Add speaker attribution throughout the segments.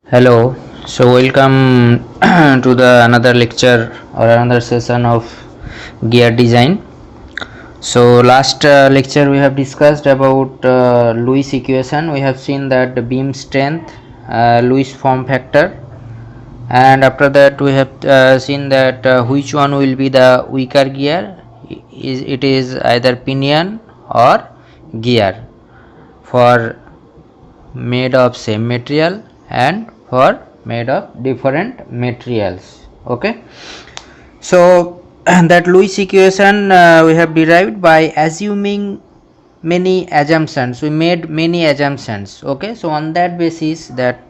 Speaker 1: Hello, so welcome to the another lecture or another session of gear design. So last lecture we have discussed about Lewis equation. We have seen that the beam strength, Lewis form factor, and after that we have seen that which one will be the weaker gear. It is either pinion or gear for made of same material and for made of different materials. Okay, so that Lewis equation we have derived by assuming many assumptions. We made many assumptions. Okay, so on that basis that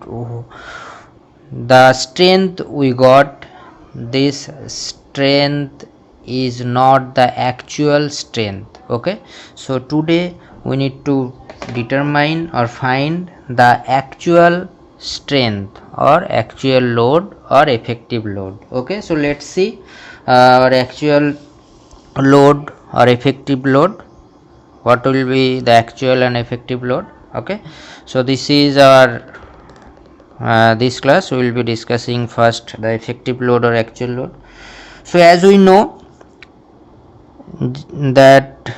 Speaker 1: the strength we got, this strength is not the actual strength. Okay, so today we need to determine or find the actual strength or actual load or effective load. Okay, so let's see our actual load or effective load. What will be the actual and effective load? Okay, so this is our this class we will be discussing first the effective load or actual load. So as we know that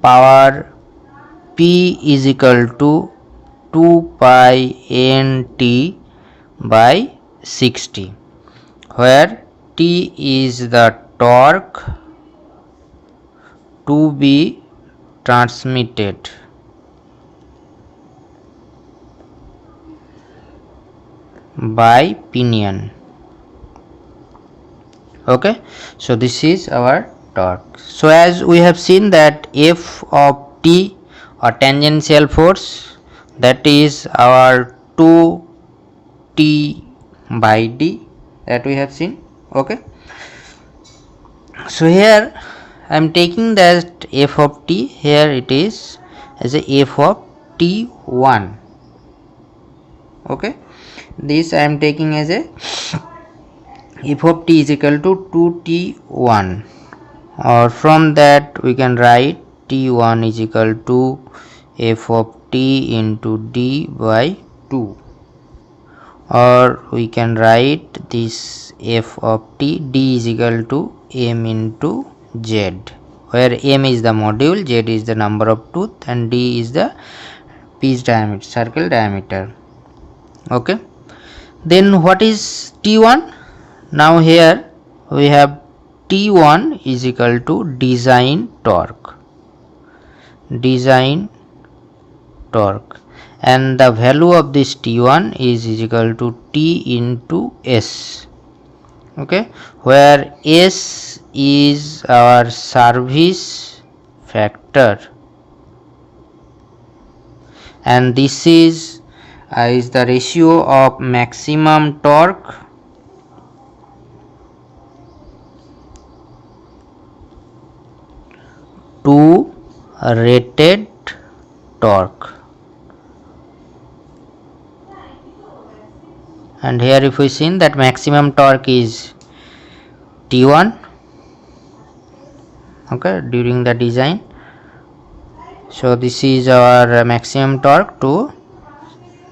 Speaker 1: power P is equal to 2 pi nt by 60, where T is the torque to be transmitted by pinion. Okay, so this is our torque. So as we have seen that F of T or tangential force, that is our 2T by D, that we have seen. Okay, so here I am taking that F of T, here it is as a F of T1. Okay, this I am taking as a F of T is equal to 2T1, or from that we can write T1 is equal to F of T into D by 2, or we can write this F of T, D is equal to M into Z, where M is the module, Z is the number of tooth, and D is the piece diameter, circle diameter. Okay, then what is T1? Now here we have T1 is equal to design torque, and the value of this T1 is equal to T into S. Okay, where S is our service factor, and this is the ratio of maximum torque to rated torque. And here if we see that maximum torque is T1, okay, during the design. So this is our maximum torque to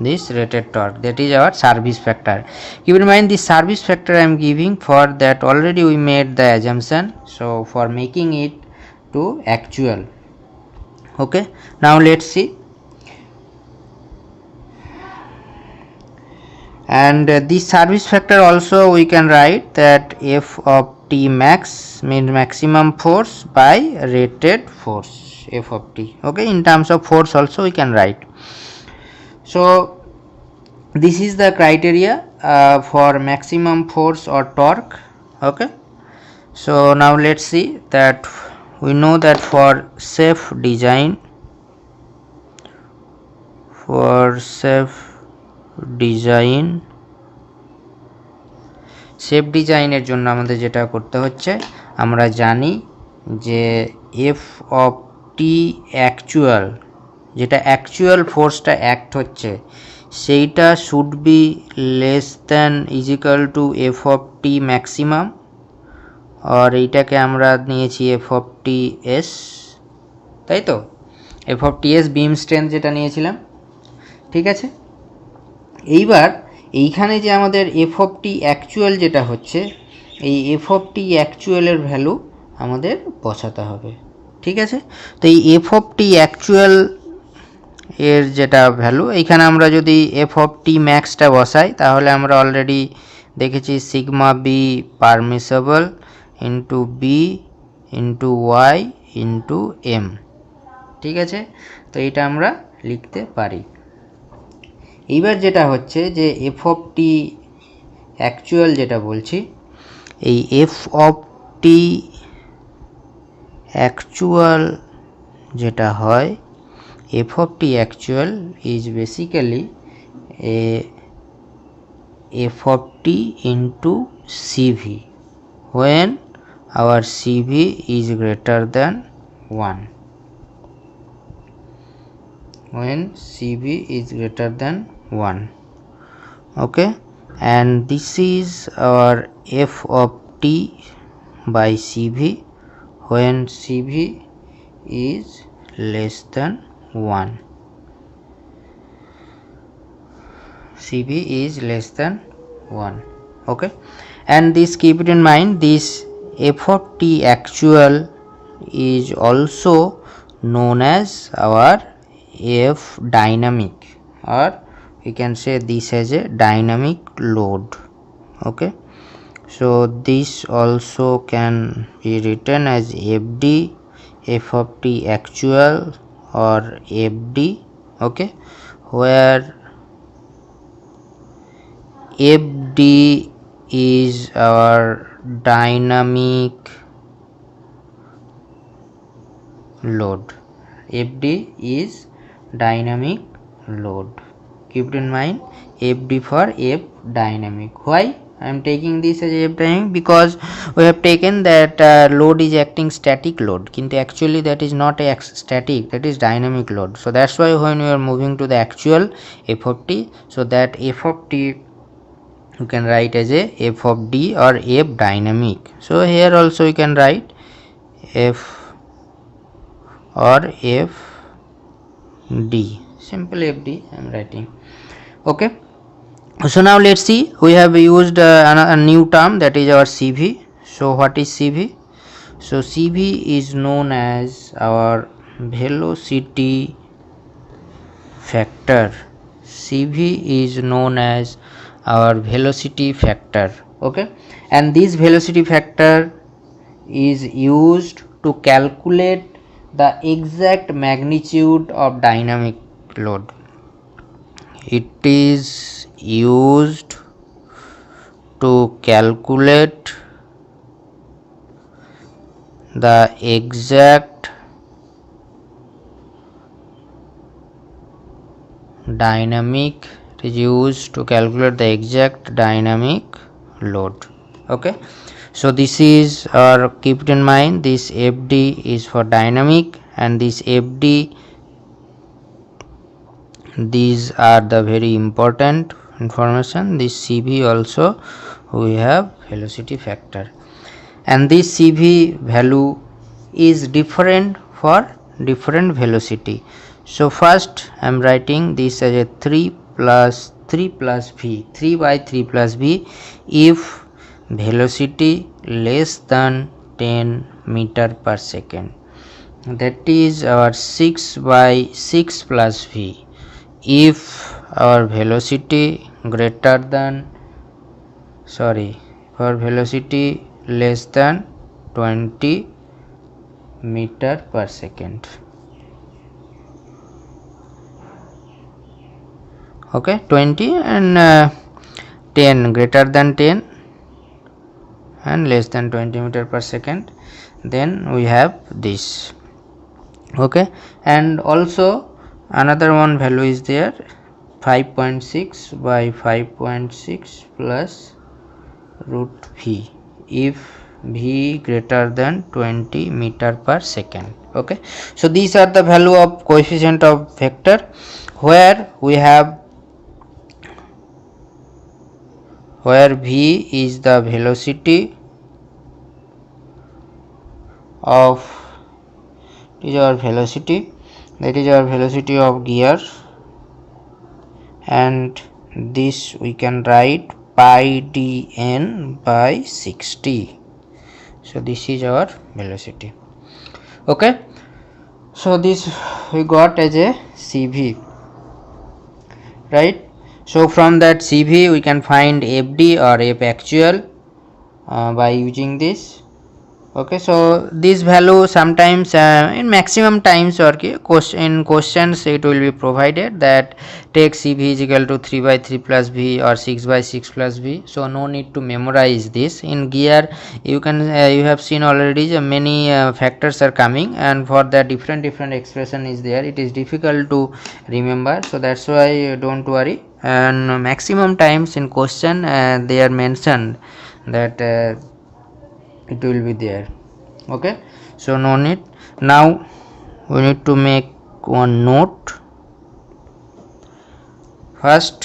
Speaker 1: this rated torque, that is our service factor. Keep in mind this service factor I am giving, for that already we made the assumption, so for making it to actual. Okay, now let's see. And this service factor also we can write that F of T max means maximum force by rated force, F of T. Okay, in terms of force also we can write. So this is the criteria for maximum force or torque. Okay, so now let's see that we know that for safe design, safe ডিজাইনের জন্য আমাদের যেটা করতে হচ্ছে, আমরা জানি যে F of T actual, যেটা অ্যাকচুয়াল ফোর্সটা অ্যাক্ট হচ্ছে সেইটা should be less than is equal to F of T maximum, আর এইটাকে আমরা নিয়েছি এফ অফ টি এস, তাই তো, F of T S beam strength যেটা নিয়েছিলাম। ঠিক আছে, এইবার এইখানে যে আমাদের এফ অফ টি অ্যাকচুয়াল যেটা হচ্ছে, এই এফ অফ টি অ্যাকচুয়ালের ভ্যালু আমাদের বসাতে হবে, ঠিক আছে। তো এই এফ অফ টি অ্যাকচুয়াল এর যেটা ভ্যালু, এইখানে আমরা যদি এফ অফ টি ম্যাক্সটা বসাই তাহলে আমরা অলরেডি দেখেছি sigma B permissible into B into Y into M, ঠিক আছে। তো এটা আমরা লিখতে পারি। এইবার যেটা হচ্ছে যে এফ অফ টি অ্যাকচুয়াল যেটা বলছি, এই এফ অফ টি অ্যাকচুয়াল যেটা হয়, F of T actual is basically F of T into CV when our CV is greater than 1, when CV is greater than 1, okay. And this is our f of t by CV when CV is less than 1, CV is less than 1, okay. And this, keep it in mind, this f of t actual is also known as our f dynamic, or we can say this as a dynamic load, okay. So this also can be written as fd, f of t actual, or fd, okay, where fd is our dynamic load, fd is dynamic load, keep it in mind, fd for f dynamic. Why I am taking this as f dynamic? Because we have taken that load is acting static load, kintu actually that is not a static, that is dynamic load. So that's why when we are moving to the actual f of t, so that f of t you can write as a f of d or f dynamic. So here also you can write f or f d, simple fd I am writing, okay. So now let's see, we have used a new term, that is our CV. So what is CV? So CV is known as our velocity factor, CV is known as our velocity factor, okay. And this velocity factor is used to calculate the exact magnitude of dynamic load. It is used to calculate the exact dynamic, it is used to calculate the exact dynamic load, okay. So this is, or keep it in mind, this fd is for dynamic, and this fd, these are the very important information. This CV also we have velocity factor, and this CV value is different for different velocity. So first I am writing this as a 3 plus 3 plus v, 3 by 3 plus v, if velocity less than 10 meter per second, that is our 6 by 6 plus v, if our velocity greater than, sorry, for velocity less than 20 meter per second, okay. 20 and 10, greater than 10 and less than 20 meter per second, then we have this, okay. And also another one value is there, 5.6 by 5.6 plus root v, if v greater than 20 meter per second, okay. So these are the value of coefficient of vector, where we have, where v is the velocity of, is our velocity, that is our velocity of gear, and this we can write pi dn by 60. So this is our velocity. Okay, so this we got as a CV, right? So from that CV we can find FD or F actual by using this. Okay, so this value sometimes in maximum times or in questions it will be provided that take CV is equal to 3 by 3 plus V or 6 by 6 plus V. So no need to memorize this. In gear you can you have seen already many factors are coming, and for that different expression is there, it is difficult to remember. So that's why don't worry, and maximum times in question they are mentioned that it will be there. Okay, so no need. Now we need to make one note. First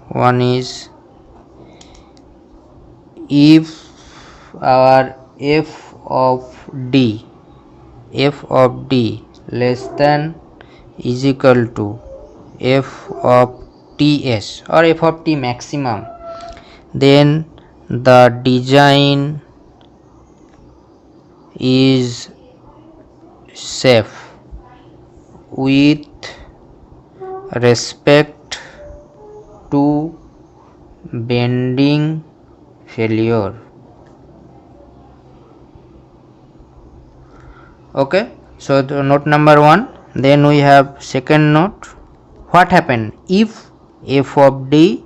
Speaker 1: one is, if our f of d less than is equal to f of ts or f of t maximum, then the design is safe with respect to bending failure. Okay, so the note number 1. Then we have second note. What happened if f of d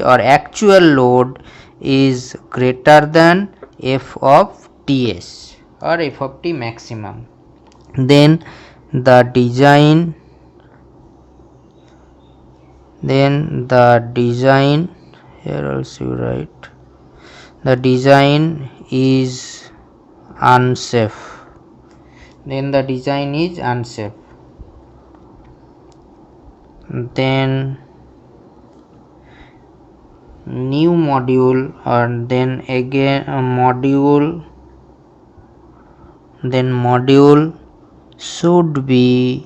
Speaker 1: or actual load is greater than f of ts or f of t maximum, then the design here also you write the design is unsafe. Then the design is unsafe. Then new module, or then again a module should be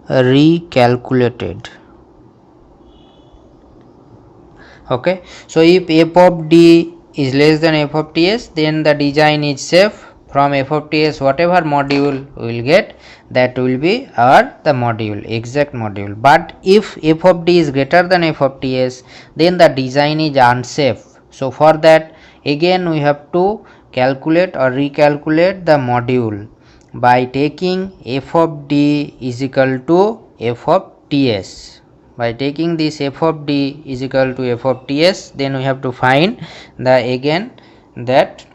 Speaker 1: recalculated. Okay, so if f of d is less than f of ts, then the design is safe. From f of ts whatever module we will get, that will be our the module, exact module. But if f of d is greater than f of ts, then the design is unsafe. So for that again we have to calculate or recalculate the module by taking f of d is equal to f of ts. By taking this f of d is equal to f of ts, then we have to find the again that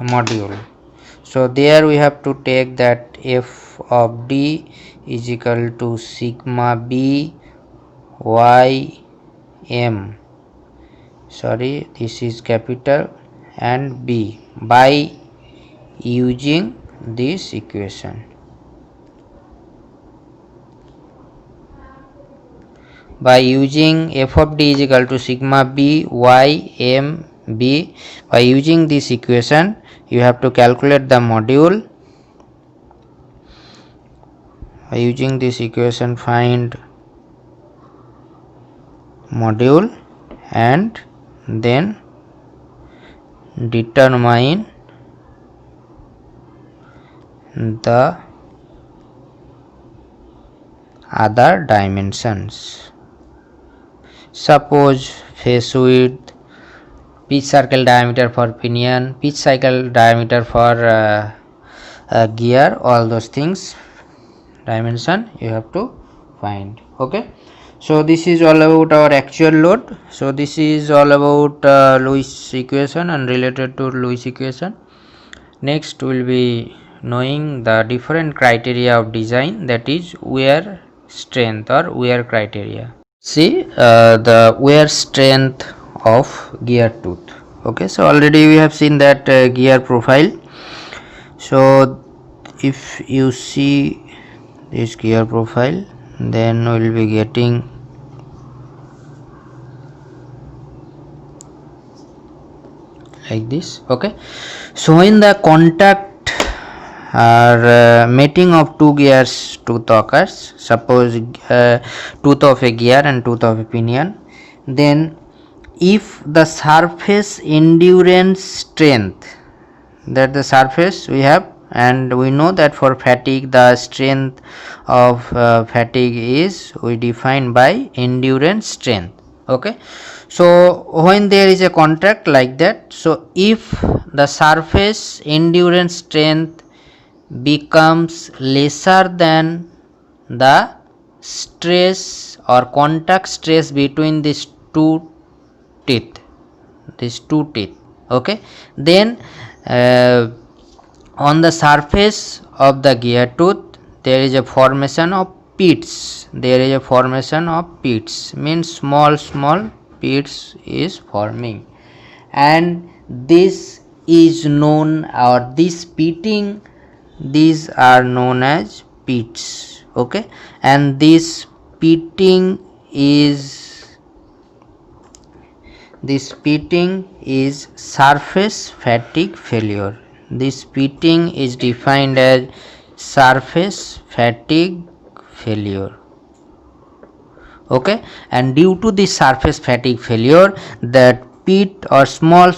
Speaker 1: module. So there we have to take that f of d is equal to sigma b y m, sorry this is capital, and b by using this equation. By using f of d is equal to sigma b y m b, by using this equation you have to calculate the module. By using this equation find module and then determine the other dimensions. Suppose face width, pitch circle diameter for pinion, pitch cycle diameter for gear, all those things dimension you have to find. Okay, so this is all about our actual load. So this is all about Lewis equation and related to Lewis equation. Next we will be knowing the different criteria of design, that is wear strength or wear criteria. See the wear strength of gear tooth. Okay, so already we have seen that gear profile. So if you see this gear profile, then we will be getting like this. Okay, so when the contact mating of two gears tooth occurs. Suppose tooth of a gear and tooth of a pinion. Then if the surface endurance strength, that the surface we have, and we know that for fatigue the strength of fatigue is we define by endurance strength. Okay, so when there is a contact like that, so if the surface endurance strength becomes lesser than the stress or contact stress between these two teeth, okay, then on the surface of the gear tooth there is a formation of pits, means small pits is forming, and this is known, or this pitting, these are known as pits. Okay, and this pitting is surface fatigue failure. This pitting is defined as surface fatigue failure. Okay, and due to this surface fatigue failure, that pit or small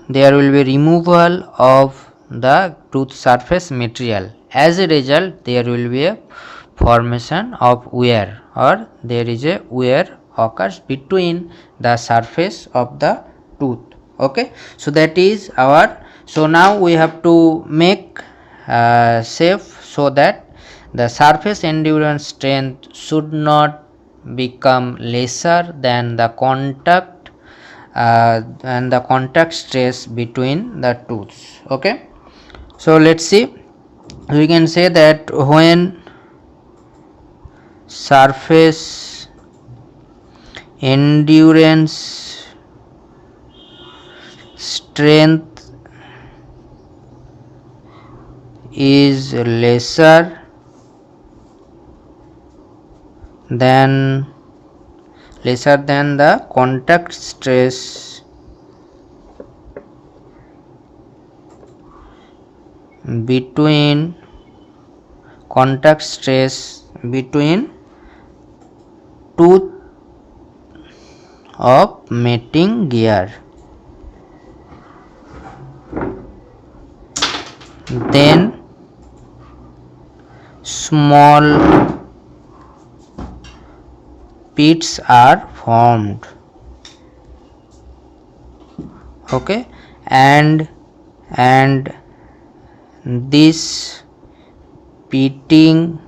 Speaker 1: there will be removal of the tooth surface material. As a result, there will be a formation of wear, or there is a wear occurs between the surface of the tooth. Okay, so that is our, so now we have to make safe, so that the surface endurance strength should not become lesser than the contact and the contact stress between the tooths. Okay, so let's see, we can say that when surface endurance strength is lesser than the contact stress between tooth of mating gear, then small pits are formed. Okay, and this pitting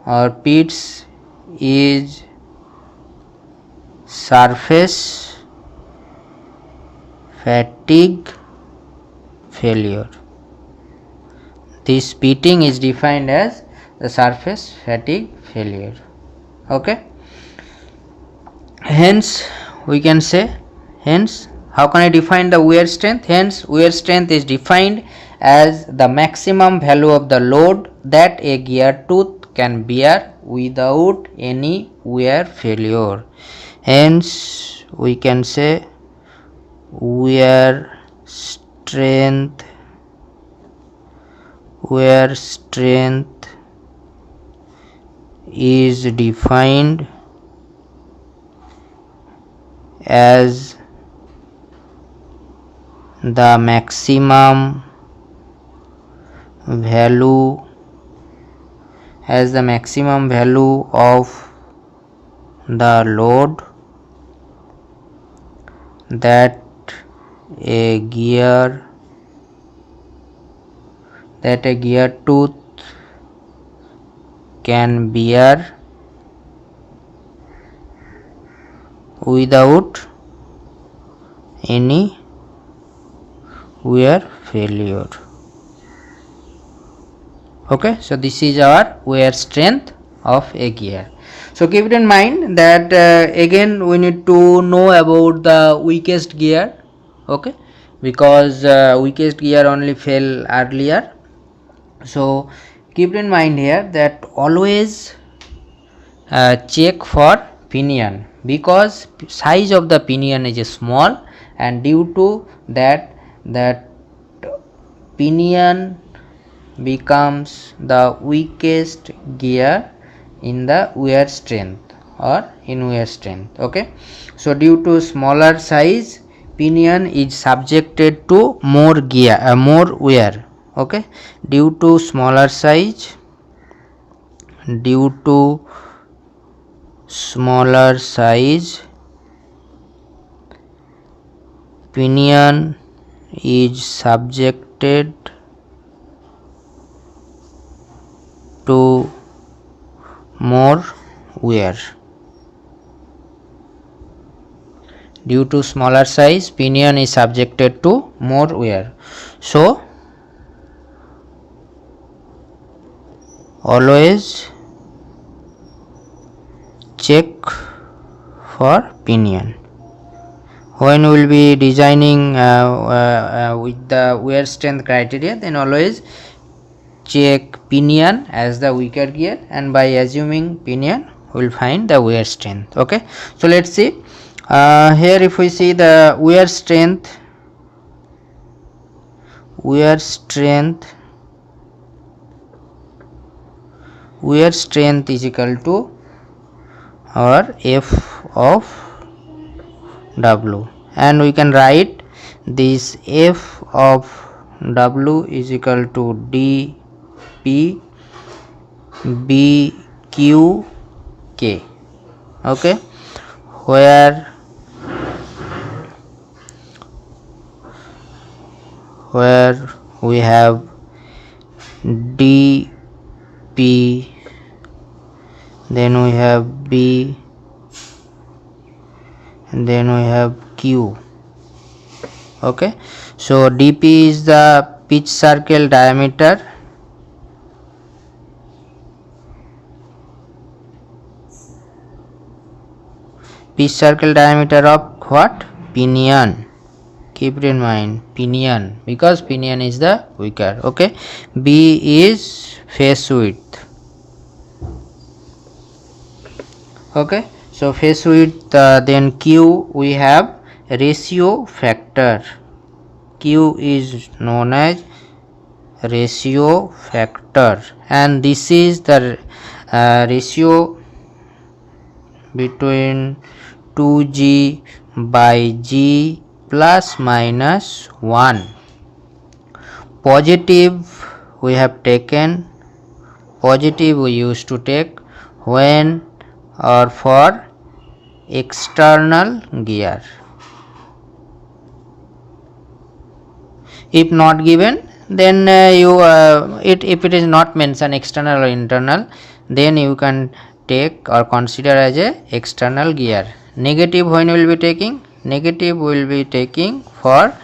Speaker 1: or pits is surface fatigue failure. This pitting is defined as the surface fatigue failure. Okay, hence we can say, hence how can I define the wear strength? Hence wear strength is defined as the maximum value of the load that a gear tooth can bear without any wear failure. Hence we can say wear strength is defined as the maximum value of the load that a gear tooth can bear without any wear failure. Okay, so this is our wear strength of a gear. So keep it in mind that again we need to know about the weakest gear. Okay, because weakest gear only fell earlier. So keep in mind here that always check for pinion, because size of the pinion is small, and due to that pinion becomes the weakest gear in the wear strength or in wear strength. Okay, so due to smaller size, pinion is subjected to more more wear. Okay, due to smaller size, pinion is subjected to more wear. Due to smaller size, pinion is subjected to more wear. So always check for pinion. When we will be designing with the wear strength criteria, then always check pinion as the weaker gear, and by assuming pinion we will find the wear strength. Okay, so let's see here. If we see the wear strength is equal to our F of W, and we can write this F of W is equal to dP BQ/K. Okay, where we have dP, then we have B, and then we have Q. Okay, so dP is the pitch circle diameter, of what? Pinion. Keep it in mind, pinion, because pinion is the weaker. Okay, B is face width. Okay, so face width, then Q we have ratio factor. Q is known as ratio factor, and this is the ratio between 2G by G plus minus 1. Positive we have taken, positive we used to take when or for external gear. If not given, then if it is not mentioned external or internal, then you can take or consider as a external gear. Negative when we will be taking, negative we will be taking for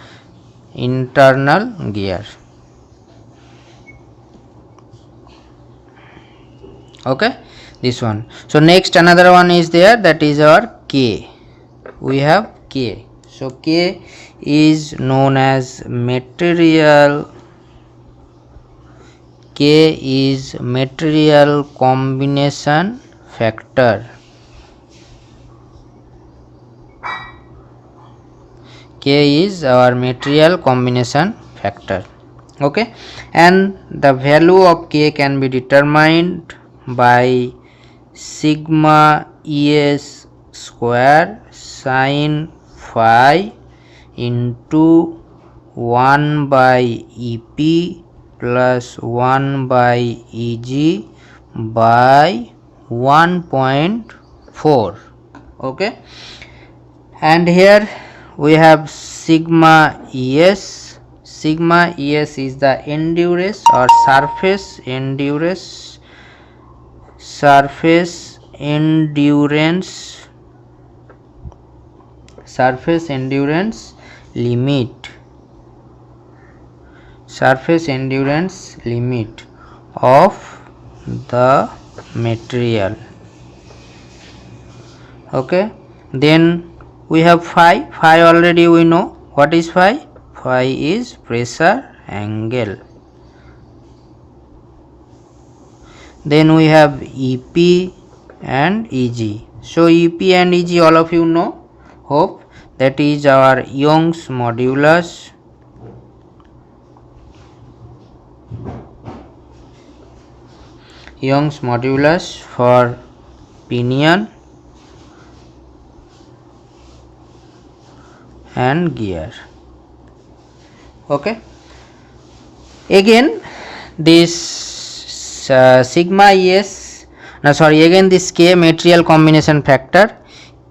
Speaker 1: internal gear. Okay, this one. So next another one is there, that is our K. We have K. So K is known as material. K is material combination factor. K is our material combination factor. Okay, and the value of K can be determined by sigma ES square sin phi into 1 by EP plus 1 by EG by 1.4. Okay, and here we have sigma ES. Sigma ES is the endurance or surface endurance limit. Surface endurance limit of the material. Okay, then we have phi. Phi already we know. What is phi? Phi is pressure angle. Then we have EP and EG. So EP and EG all of you know, hope. That is our Young's modulus. Young's modulus for pinion and gear. Okay, again this sigma es, no sorry, again this K material combination factor,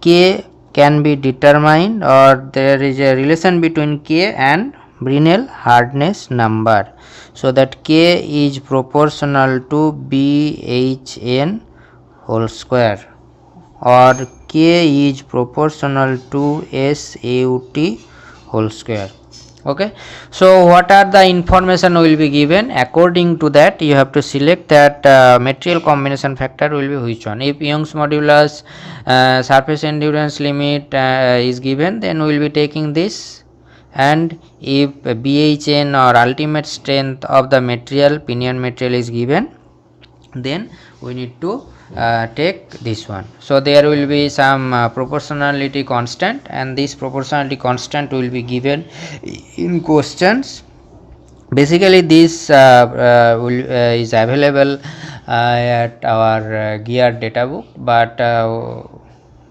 Speaker 1: K can be determined, or there is a relation between K and Brinell hardness number, so that K is proportional to BHN whole square, or K is proportional to SAUT whole square. Okay, so what are the information will be given? According to that, you have to select that material combination factor will be which one. If Young's modulus surface endurance limit is given, then we will be taking this, and if BHN or ultimate strength of the material, pinion material is given, then we need to take this one. So there will be some proportionality constant, and this proportionality constant will be given in questions. Basically this is available at our gear data book, but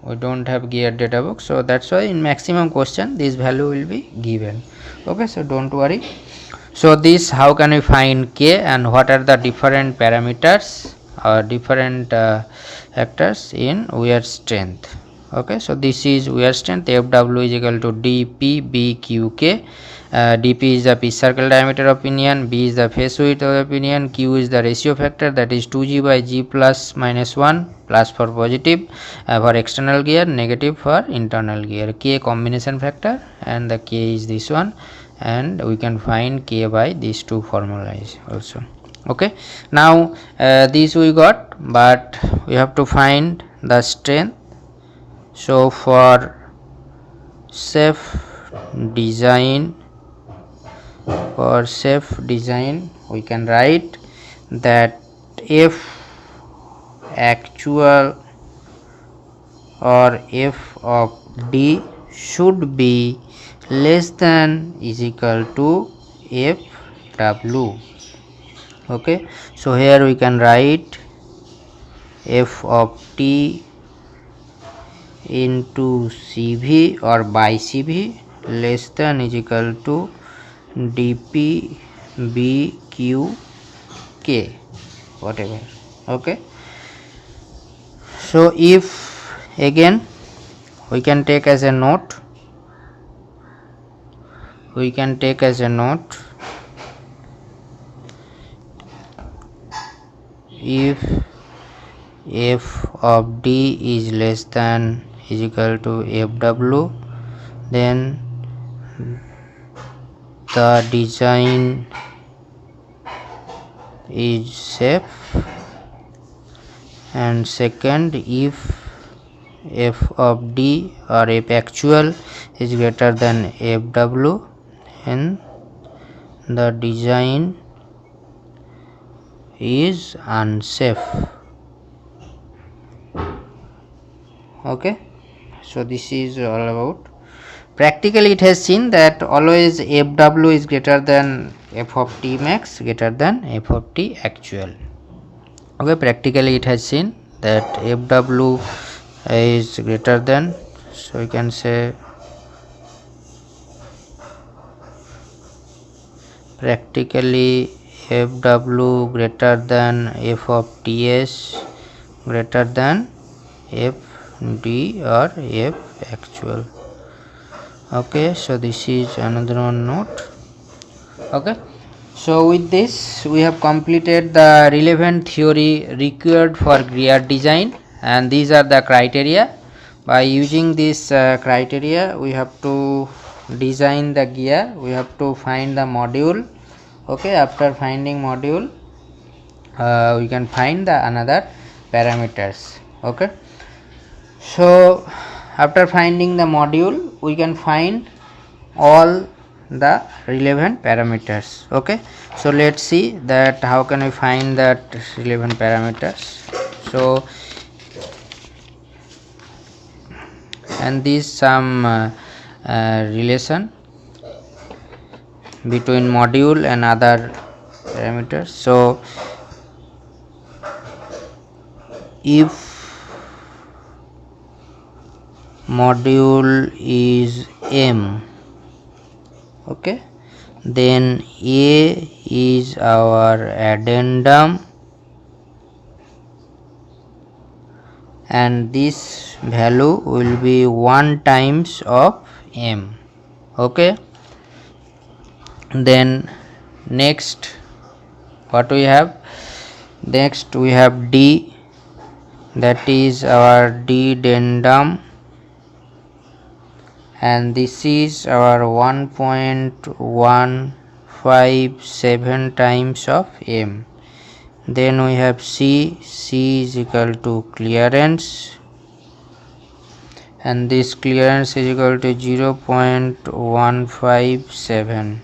Speaker 1: we don't have gear data book, so that's why in maximum question this value will be given. Okay, so don't worry. So this, how can we find K, and what are the different parameters or different factors in wear strength? Okay, so this is wear strength. Fw is equal to dp/bqk. dp is the pitch circle diameter of pinion, b is the face width of the pinion, q is the ratio factor, that is 2g/g plus minus 1, plus for positive for external gear, negative for internal gear. K combination factor, and the K is this one, and we can find K by these two formulas also. Okay, now this we got, but we have to find the strength. So for safe design, we can write that F actual or F of D should be less than is equal to Fw. Okay, so here we can write F of T into Cv or by Cv less than is equal to dp bq whatever. Okay, so if again we can take as a note, if F of D is less than is equal to Fw, then the design is safe. And second, if F of D or F actual is greater than Fw, then the design is unsafe. Okay, so this is all about. Practically it has seen that always Fw is greater than F of T max greater than F of T actual. Okay, practically it has seen that Fw is greater than, so we can say practically Fw greater than F of Ts greater than Fd or F actual. Okay, so this is another one note. Okay, so with this we have completed the relevant theory required for gear design, and these are the criteria. By using this criteria, we have to design the gear, we have to find the module. Okay, after finding module we can find the another parameters. Okay, so after finding the module we can find all the relevant parameters. Okay, so let's see that how can we find that relevant parameters. So and this some relation between module and other parameters. So if module is M, okay, then A is our addendum and this value will be 1 times of M, okay. Then next what we have, next we have D, that is our D-dendum, and this is our 1.157 times of M. Then we have C, C is equal to clearance, and this clearance is equal to 0.157.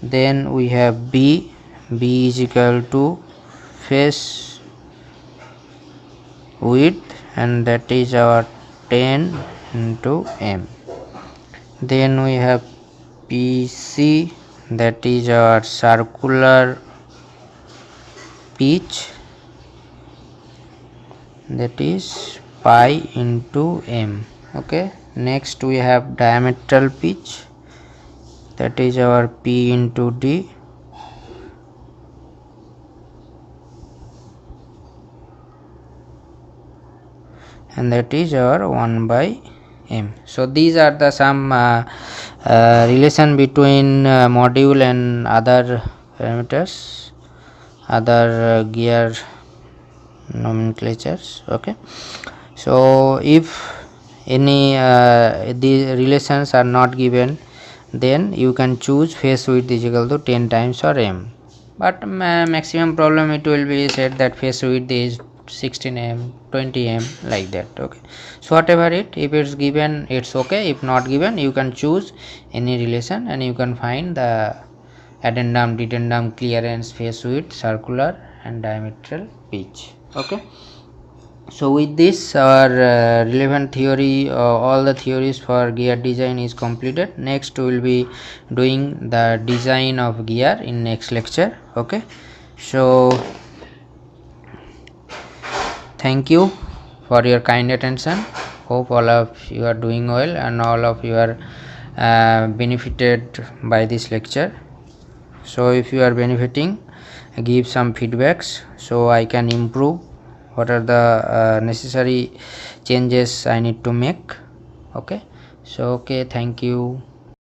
Speaker 1: Then we have B, B is equal to face width, and that is our 10 into M. Then we have PC, that is our circular pitch, that is pi into M, okay. Next we have diametral pitch, that is our P into D, and that is our 1 by M. So these are the some relation between module and other parameters, other gear nomenclatures, okay. So if any the relations are not given, then you can choose face width is equal to 10 times or M, but maximum problem it will be said that face width is 16 M, 20 M, like that, okay. So whatever it, if it's given it's okay, if not given you can choose any relation and you can find the addendum, dedendum, clearance, face width, circular and diametral pitch, okay. So with this our relevant theory, all the theories for gear design is completed. Next we will be doing the design of gear in next lecture, okay. So thank you for your kind attention. Hope all of you are doing well and all of you are benefited by this lecture. So if you are benefiting, give some feedbacks so I can improve what are the necessary changes I need to make, okay. So okay, thank you.